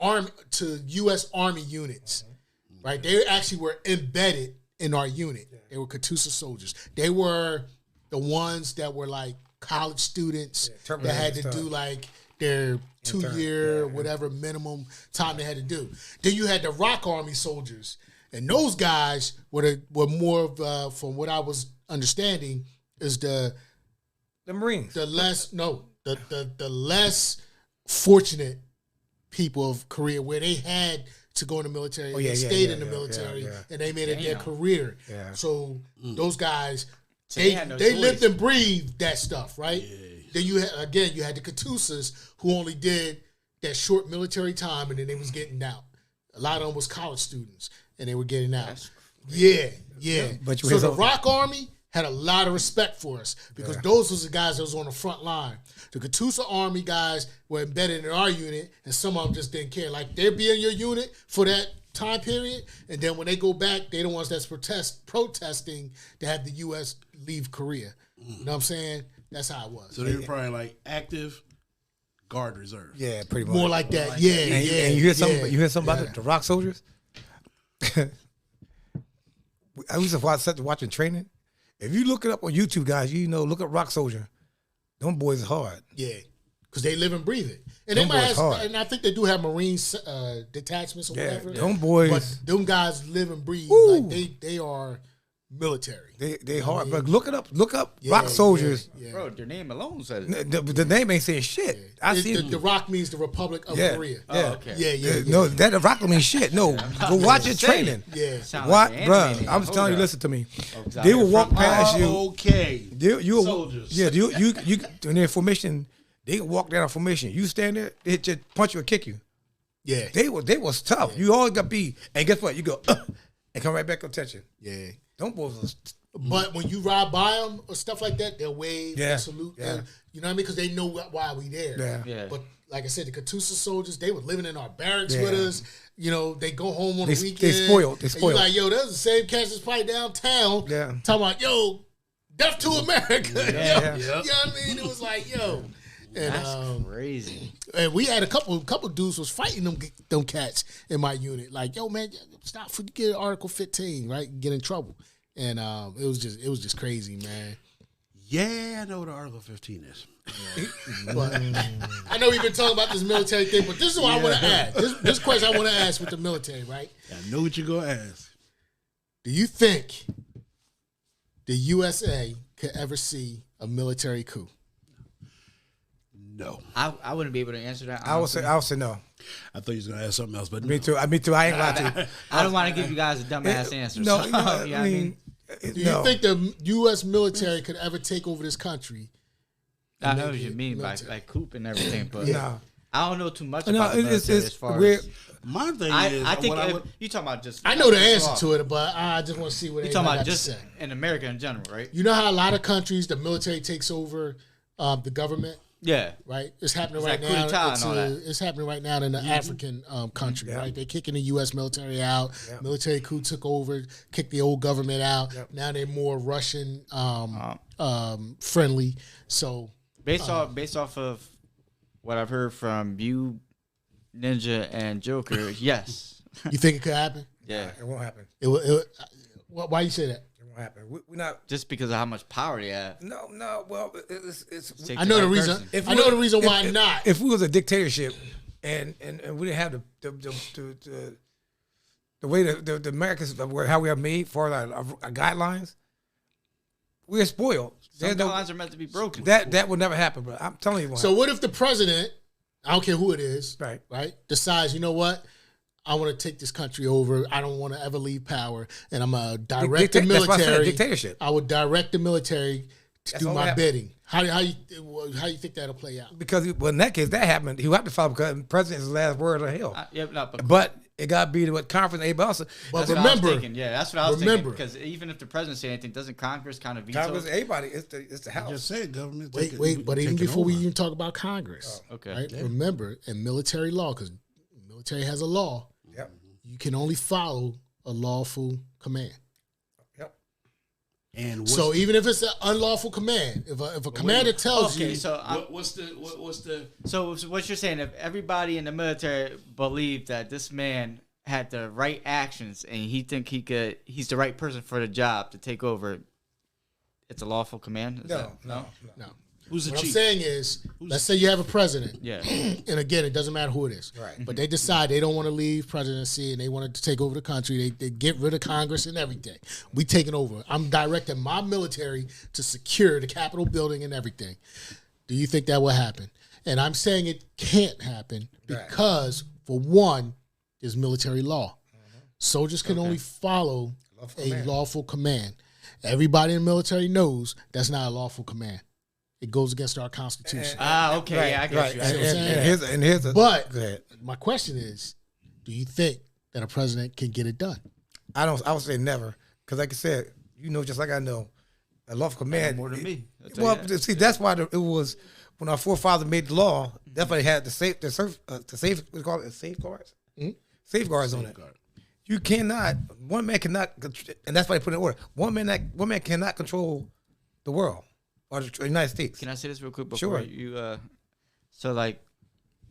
U.S. Army units, right? They actually were embedded in our unit. They were Katusa soldiers. They were the ones that were like college students that had to do like their 2-year whatever minimum time they had to do. Then you had the Rock Army soldiers, and those guys were more of from what I was understanding is the Marines. The less fortunate people of Korea where they had to go in the military. They stayed in the military and they made it their career. Yeah. So those guys, they lived and breathed that stuff, right? Yeah. Then you had the Katusas who only did that short military time and then they was getting out. A lot of them was college students and they were getting out. Yeah. But so the Rock Army had a lot of respect for us because those was the guys that was on the front line. The Katusa Army guys were embedded in our unit, and some of them just didn't care. Like, they'd be in your unit for that time period, and then when they go back, they're the ones that's protesting to have the U.S. leave Korea. You know what I'm saying? That's how it was. So they were probably like active guard reserve. Yeah, pretty much. More like that. And you hear something? You hear something about the Rock soldiers? I used to watching training. If you look it up on YouTube, guys, look up Rock Soldier. Them boys hard. Yeah, because they live and breathe it. And they might have, and I think they do have Marine detachments or whatever. Them boys. But them guys live and breathe. Like they are military. They hard. But look it up. Look up Rock Soldiers. Yeah. Bro, their name alone says it. The name ain't saying shit. I see the Rock means the Republic of Korea. Yeah. Oh, okay. Yeah. No, that the Rock don't mean shit. No, go watch your training. Yeah. What, bro? I'm just telling you. Listen to me. They will walk past you. Okay. You soldiers. Yeah. You in their formation. They can walk down a formation. You stand there, they hit you, punch you, and kick you. Yeah. They was tough. You always got beat. And guess what? You go and come right back to attention. Yeah. Them boys was But when you ride by them or stuff like that, they'll wave, Yeah. they'll salute. Yeah. You know what I mean? Because they know why we there. Yeah. Yeah. But like I said, the Catoosa soldiers, they were living in our barracks with Yeah. us. You know, they go home on They- the weekend. they spoiled. They And spoiled. you like, yo, that's the same cats that's probably downtown. Yeah. Talking about, yo, death to America. Yeah. You know what I mean? It was like, yo. And, That's crazy. and we had a couple dudes was fighting them cats in my unit. Like, yo, man, stop for you get Article 15, right? Get in trouble. And it was just crazy, man. Yeah, I know what Article 15 is. But I know we've been talking about this military thing, but this is what I want to ask. This question I want to ask with the military, right? I know what you're gonna ask. Do you think the USA could ever see a military coup? No, I wouldn't be able to answer that. I would say no. I thought you was gonna ask something else, but Me too. Me too. I ain't lying to you. I don't want to give you guys a dumbass answer. No, so, you know, you know I what mean, Do no. you think the U.S. military could ever take over this country? I know what you mean by like coop and everything, but No. I don't know too much No, about the military as far we're- as. my thing is, I think what if, you talking about just. I know the answer to it, but I just want to see what You everybody talking got about to just say. in America in general, right? You know how a lot of countries, the military takes over the government, Yeah. right? It's happening It's right like coup now. d'etat and all that. It's happening right now in the African country, right? They're kicking the U.S. military out. Military coup took over, kicked the old government out. Now they're more Russian friendly. So Based off of what I've heard from you, Ninja, and Joker, yes. you think it could happen? Yeah. It won't happen. Why you say that? It won't happen. We're not. Just because of how much power they have. No. Well, it's. Take I the know the right reason. person. If I we know were- the reason why if- not. If we was a dictatorship, and we didn't have the way the Americans how we are made for our guidelines, we're spoiled. Some There's no- guidelines are meant to be broken. that would never happen, bro. I'm telling you. it won't So what if the president, I don't care who it is, Right. decides, you know what? I want to take this country over. I don't want to ever leave power, and I'm gonna direct the That's why I said military. dictatorship. I would direct the military to That's do all my that bidding. How you think that'll play out? Because in that case, that happened. He would have to follow because the president's the last word of hell. But But it got to be what conference and everybody else. But that's what I was remember, thinking. Yeah, that's what I was remember. thinking. Because even if the president say anything, doesn't Congress kind of veto? Congress, everybody, it's the house. just said government. wait, but even before we even talk about Congress, Okay. right? Remember, in military law, because military has a law, Yep. you can only follow a lawful command. Yep. and So even if it's an unlawful command, if a commander tells Okay, you, so what's the so what you're saying? If everybody in the military believed that this man had the right actions and he think he's the right person for the job to take over, it's a lawful command? Is that- no. who's the What I'm chief? saying is, let's say you have a president, Yeah. and again, it doesn't matter who it is, Right. but they decide they don't want to leave presidency and they wanted to take over the country. They get rid of Congress and everything. We taking over. I'm directing my military to secure the Capitol building and everything. Do you think that will happen? And I'm saying it can't happen because, for one, there's military law. Soldiers can only follow a lawful command. Everybody in the military knows that's not a lawful command. It goes against our Constitution. Okay. Right, Yeah, I get right. you. And here's a. But Go ahead. my question is, do you think that a president can get it done? I would say never, because like I said, you know, just like I know, a lawful command More than me. I'll tell Well, you that. see, that's why it was when our forefathers made the law. That's why they had safeguards. Safeguards on it. You cannot. One man cannot, and that's why they put it in order. One man cannot control the world or the United States. Can I say this real quick Sure. before you? So like,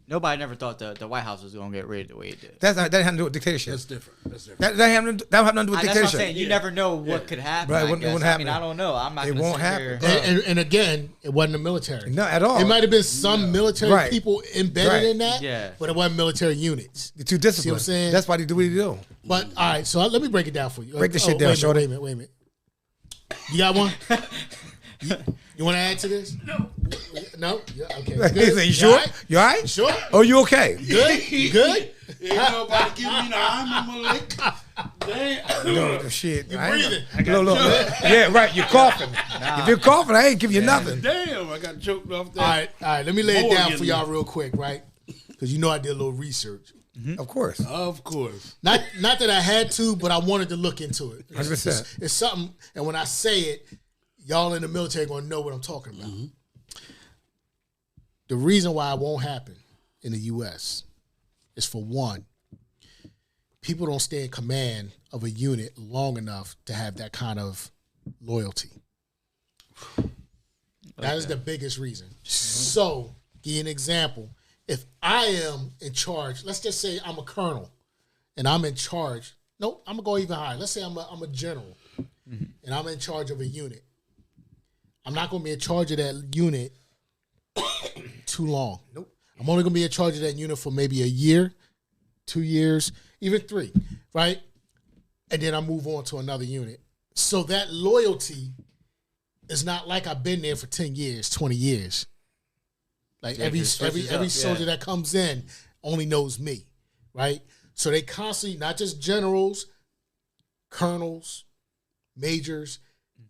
nobody never thought the White House was gonna get raided the way it did. That had nothing to do with dictatorship. That's different. That had nothing to do with That's what I'm dictatorship. saying. You never know what could happen. Right, I it wouldn't guess. happen. I mean, I don't know. I'm not. It gonna won't sit happen. here- And again, it wasn't the military. Not at all. It might have been some military Right. people embedded Right. in that, Yeah. but it wasn't military units. You're too disciplined. See what I'm saying? That's why they do what they do. But all right, so let me break it down for you. Break this shit down, wait a minute, shorty. Wait a minute. You got one? you want to add to this? No. Yeah, okay. He Good. said, "You sure? all right? You all right? Sure. Oh, you okay? Good. You good? Ain't nobody give me the arm. I'm a lick. Damn. No, shit. You I ain't- breathing. Look. Yeah, right. You're coughing. If you're coughing, I ain't give you nothing. Damn, I got choked off there. All right. Let me lay it More down again. for y'all real quick, right? Because you know I did a little research. Of course. Of course. Not that I had to, but I wanted to look into it. 100%. It's something, and when I say it, y'all in the military are going to know what I'm talking about. The reason why it won't happen in the U.S. is, for one, people don't stay in command of a unit long enough to have that kind of loyalty. That is the biggest reason. So, give you an example. If I am in charge, let's just say I'm a colonel and I'm in charge. No, I'm going to go even higher. Let's say I'm a general and I'm in charge of a unit. I'm not going to be in charge of that unit too long. Nope. I'm only going to be in charge of that unit for maybe a year, 2 years, even 3, right? And then I move on to another unit. So that loyalty is not like I've been there for 10 years, 20 years. Like every soldier that comes in only knows me, right? So they constantly, not just generals, colonels, majors,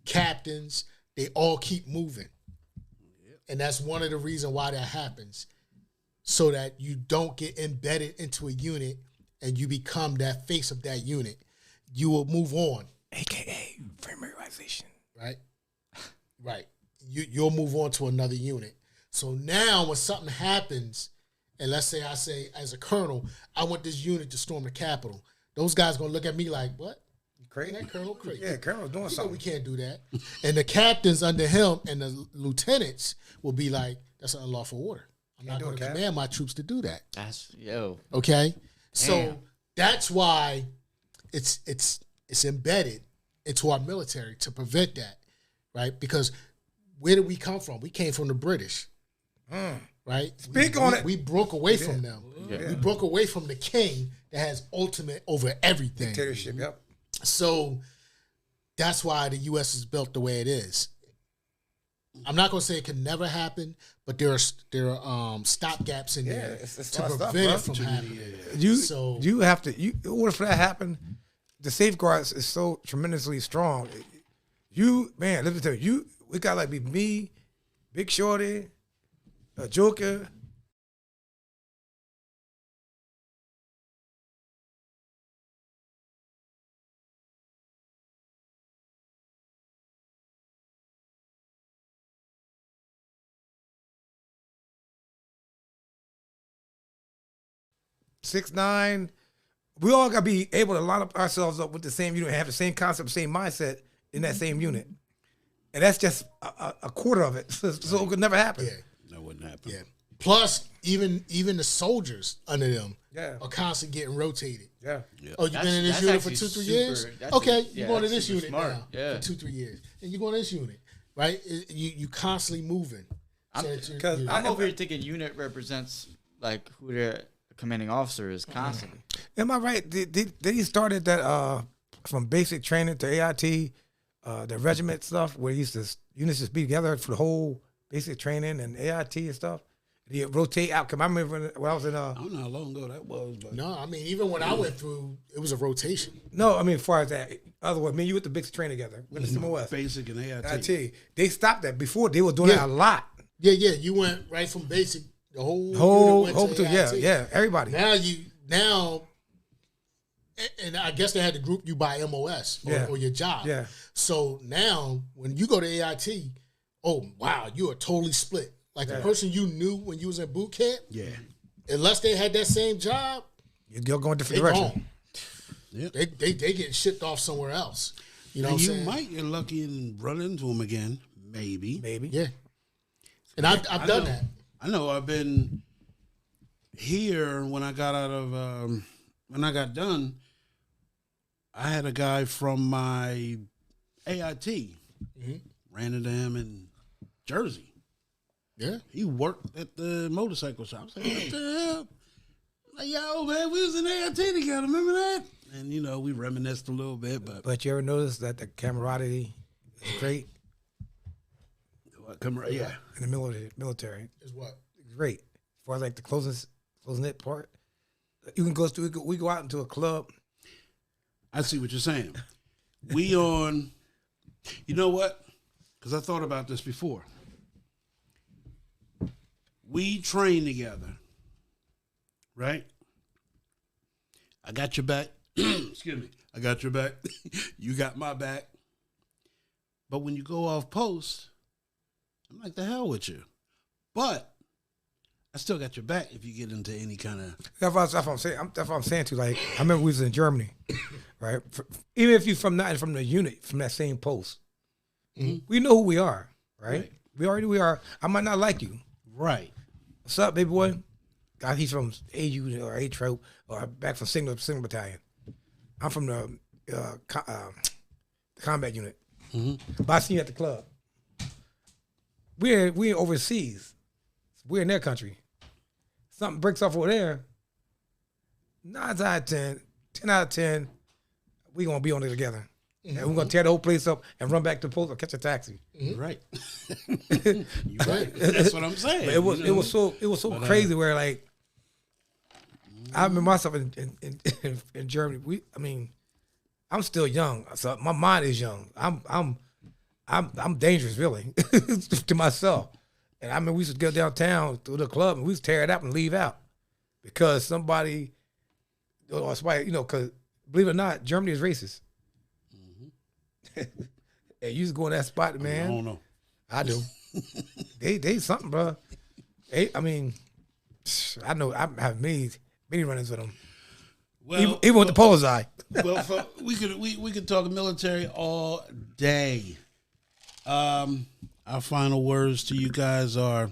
captains, they all keep moving. And that's one of the reasons why that happens, so that you don't get embedded into a unit and you become that face of that unit. You will move on. AKA familiarization. Right? Right. You'll move on to another unit. So now when something happens, and let's say I say as a colonel, I want this unit to storm the Capitol, those guys going to look at me like, what? Crazy. That colonel crazy. Yeah, Colonel's doing something. We can't do that. And the captains under him and the lieutenants will be like, that's an unlawful order. I'm not going to command my troops to do that. Okay? So that's why it's embedded into our military to prevent that, right? Because where did we come from? We came from the British, right? Speak on it. We broke away from them. Yeah. We broke away from the king that has ultimate over everything. Dictatorship, yep. So that's why the U.S. is built the way it is. I'm not going to say it can never happen, but there are stopgaps in there to prevent it from happening. You have to. In order for that to happen, the safeguards is so tremendously strong. Let me tell you, we got like be me, Big Shorty, Joker. Six, 9, we all gotta be able to line up ourselves up with the same unit, have the same concept, same mindset in that same unit, and that's just a quarter of it. So it could never happen. Yeah, that wouldn't happen. Yeah. Plus, even the soldiers under them are constantly getting rotated. Yeah. Oh, you've been in this unit for 2-3 years. Okay, you're going to this unit now for 2-3 years, and you're going to this unit, right? You constantly moving. I'm over here thinking unit represents like who their commanding officer is constantly. Am I right? They started that from basic training to AIT, the regiment stuff where units just be together for the whole basic training and AIT and stuff. They rotate out. Cause I remember when I was in I don't know how long ago that was, but no, I mean even when I went through, it was a rotation. No, I mean as far as that. Otherwise, me and you went to basic training together with the CMOS. Basic and AIT. They stopped that before. They were doing that a lot. Yeah. You went right from basic. The whole went to AIT. Everybody. Now, and I guess they had to group you by MOS or your job. Yeah. So now, when you go to AIT, oh wow, you are totally split. Like the person you knew when you was in boot camp. Yeah. Unless they had that same job, you're going different direction. Yep. They getting shipped off somewhere else. You know, what I'm saying? Might get lucky and run into them again. Maybe. Yeah. And I've done that. I know I've been here when I got out of, when I got done, I had a guy from my AIT, ran into him in Jersey. Yeah. He worked at the motorcycle shop. I was like, what the hell? Like, yo, man, we was in AIT together, remember that? And, we reminisced a little bit. But you ever notice that the camaraderie is great? Yeah. In the military. Is what? Great. As far as like the closing it part. You can we go out into a club. I see what you're saying. We on, you know what? Because I thought about this before. We train together, right? I got your back. Excuse me. I got your back. You got my back. But when you go off post, I'm like, the hell with you. But I still got your back if you get into any kind of. That's what I'm saying. That's what I'm saying too. Like I remember we was in Germany, right? Even if you're not from the unit, from that same post, we know who we are, right? We already we are. I might not like you, Right. What's up, baby boy? God, he's from AU or A Troop or back from Signal Battalion. I'm from the combat unit. But I seen you at the club. We're overseas. We're in their country. Something breaks off over there. 9 out of 10, 10 out of 10, we gonna be on it together. And we're gonna tear the whole place up and run back to the post or catch a taxi. Right. You're right. That's what I'm saying. But it was so crazy where like I remember myself in Germany. I'm still young, so my mind is young. I'm dangerous, really, to myself. And I mean, we used to go downtown to the club and we used to tear it up and leave out because somebody, or somebody, because believe it or not, Germany is racist. And you just go in that spot, man. I don't know. I do. they something, bro. I know I have many run-ins with them. Well, even with the Polish eye. Well, we could talk military all day. Our final words to you guys are: